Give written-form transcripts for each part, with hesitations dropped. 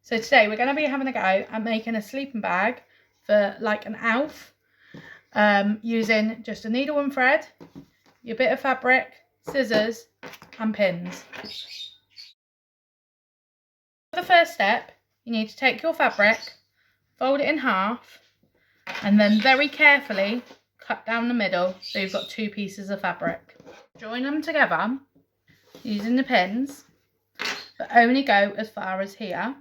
So today we're going to be having a go at making a sleeping bag for like an elf, using just a needle and thread, your bit of fabric, scissors and pins. For the first step, you need to take your fabric, fold it in half and then very carefully cut down the middle so you've got two pieces of fabric. Join them together using the pins, but only go as far as here.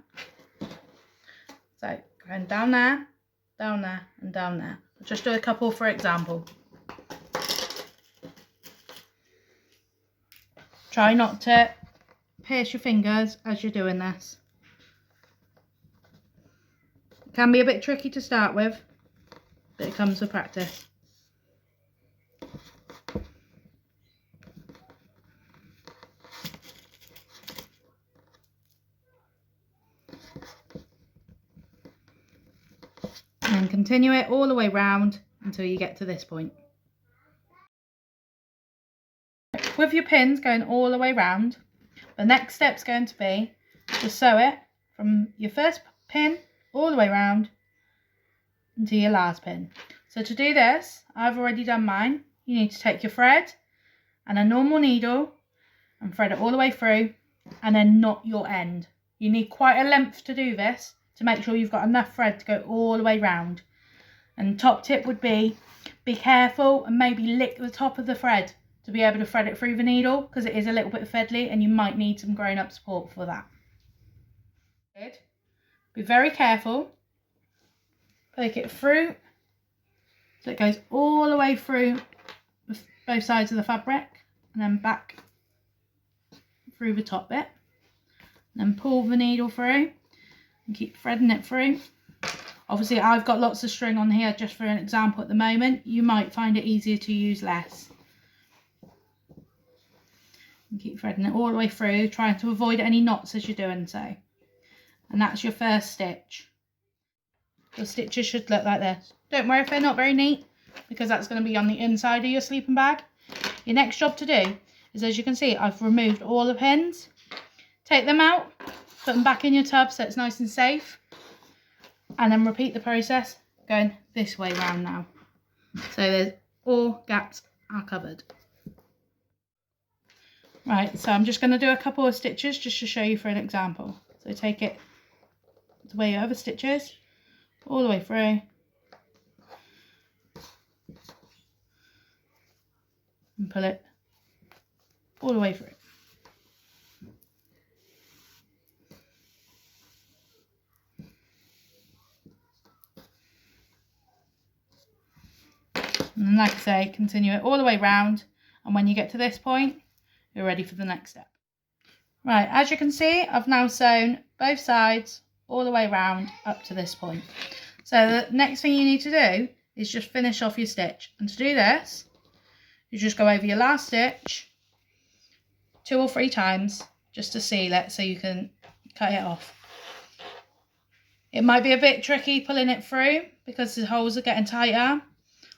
So going down there and down there. I'll just do a couple for example. Try not to pierce your fingers as you're doing this. It can be a bit tricky to start with, but it comes with practice. And continue it all the way round until you get to this point. With your pins going all the way round, the next step's going to be to sew it from your first pin all the way round into your last pin. So to do this, I've already done mine. You need to take your thread and a normal needle and thread it all the way through and then knot your end. You need quite a length to do this to make sure you've got enough thread to go all the way round. And top tip would be careful and maybe lick the top of the thread to be able to thread it through the needle, because it is a little bit fiddly and you might need some grown-up support for that. Be very careful. Poke it through so it goes all the way through both sides of the fabric and then back through the top bit. And then pull the needle through and keep threading it through. Obviously I've got lots of string on here just for an example at the moment. You might find it easier to use less. And keep threading it all the way through, trying to avoid any knots as you're doing so. And that's your first stitch. The stitches should look like this. Don't worry if they're not very neat, because that's going to be on the inside of your sleeping bag. Your next job to do is, as you can see, I've removed all the pins. Take them out, put them back in your tub so it's nice and safe. And then repeat the process going this way round now. So there's all gaps are covered. Right, so I'm just going to do a couple of stitches just to show you for an example. So take it the way your other stitches, all the way through. And pull it all the way through. And like I say, continue it all the way round, and when you get to this point, you're ready for the next step. Right, as you can see, I've now sewn both sides all the way round up to this point. So the next thing you need to do is just finish off your stitch. And to do this, you just go over your last stitch 2 or 3 times just to seal it so you can cut it off. It might be a bit tricky pulling it through because the holes are getting tighter.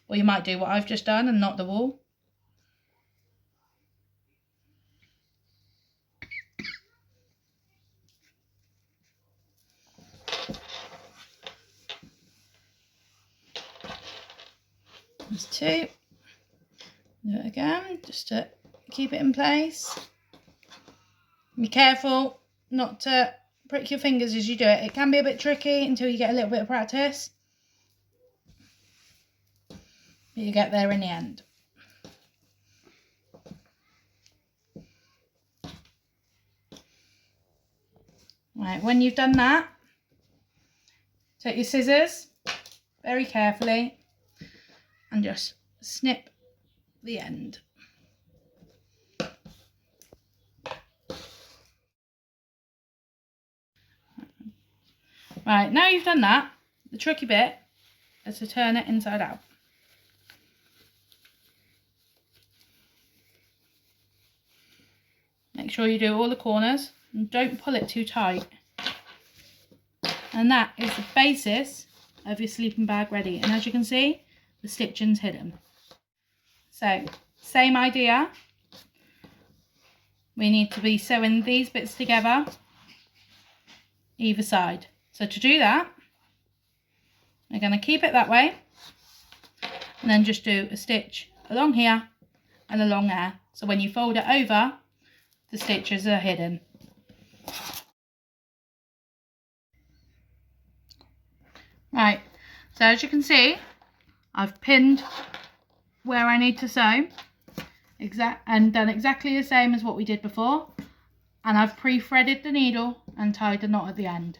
Or you might do what I've just done and knot the wool. There's 2. Do it again just to keep it in place. Be careful not to prick your fingers as you do it. It can be a bit tricky until you get a little bit of practice. But you get there in the end. Right, when you've done that, take your scissors very carefully and just snip the end. Right, now you've done that, the tricky bit is to turn it inside out. Make sure you do all the corners and don't pull it too tight. And that is the basis of your sleeping bag ready. And as you can see, the stitching's hidden. So, same idea. We need to be sewing these bits together either side. So to do that, we're going to keep it that way and then just do a stitch along here and along there. So when you fold it over, the stitches are hidden. Right, so as you can see, I've pinned where I need to sew and done exactly the same as what we did before, and I've pre-threaded the needle and tied the knot at the end.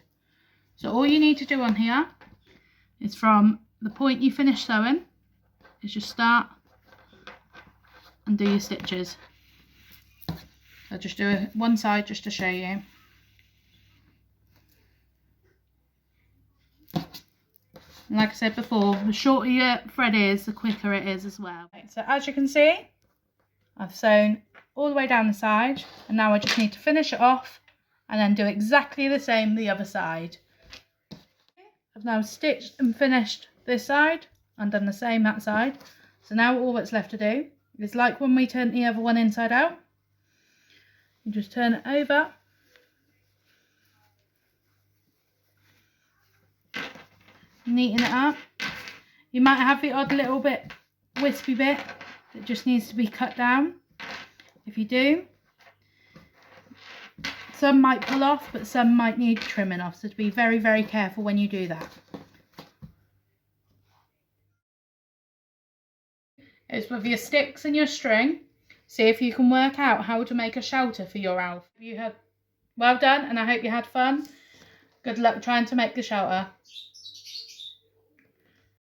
So all you need to do on here is from the point you finish sewing is just start and do your stitches. I'll just do one side just to show you. And like I said before, the shorter your thread is, the quicker it is as well. Right, so as you can see, I've sewn all the way down the side, and now I just need to finish it off and then do exactly the same the other side. I've now stitched and finished this side and done the same that side. So now all that's left to do is like when we turn the other one inside out, you just turn it over neaten it up. You might have the odd little bit wispy bit that just needs to be cut down. If you do, some might pull off, but some might need trimming off, so to be very, very careful when you do that. It's with your sticks and your string. See if you can work out how to make a shelter for your owl. Well done, and I hope you had fun. Good luck trying to make the shelter.